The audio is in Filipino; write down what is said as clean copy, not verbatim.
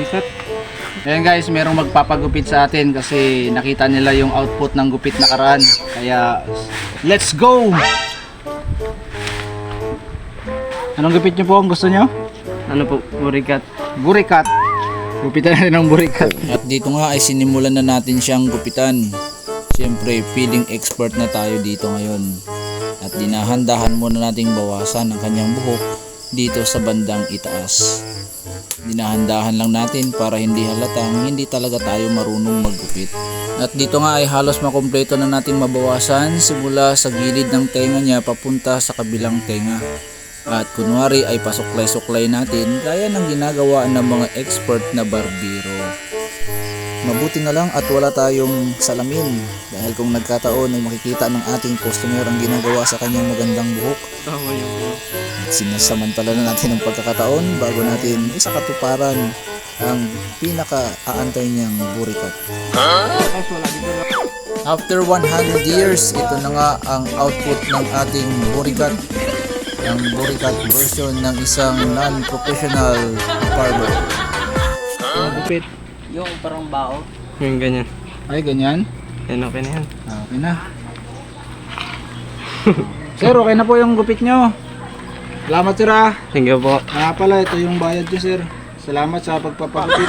burikat. Ayan guys, merong magpapagupit sa atin kasi nakita nila yung output ng gupit nakaraan. Kaya, let's go! Anong gupit nyo po ang gusto nyo? Ano po, burikat. Burikat. Gupitan natin ng burikat. At dito nga ay sinimulan na natin siyang gupitan. Siyempre, feeling expert na tayo dito ngayon. At dinahandahan muna nating bawasan ang kanyang buhok dito sa bandang itaas. Dinahandahan lang natin para hindi halatang hindi talaga tayo marunong maggupit. At dito nga ay halos makumpleto na nating mabawasan simula sa gilid ng tenga niya papunta sa kabilang tenga. At kunwari ay pasuklay-suklay natin gaya ng ginagawa ng mga expert na barbero. Mabuti na lang at wala tayong salamin dahil kung nagkataon ay makikita ng ating customer ang ginagawa sa kanyang magandang buhok. Tama yun. At sinasamantala na natin ang pagkakataon bago natin isa katuparan ang pinaka-aantay niyang burikat. After 100 years, ito na nga ang output ng ating burikat. Ang burikat version ng isang non-professional barber. Ang gupit. Yung parang bao. Yung ganyan. Ay, ganyan? Yan, okay na yan. Okay na. Sir, okay na po yung gupit nyo. Salamat sir ah. Thank you po. Pala, ito yung bayad nyo sir. Salamat sa pagpapagupit.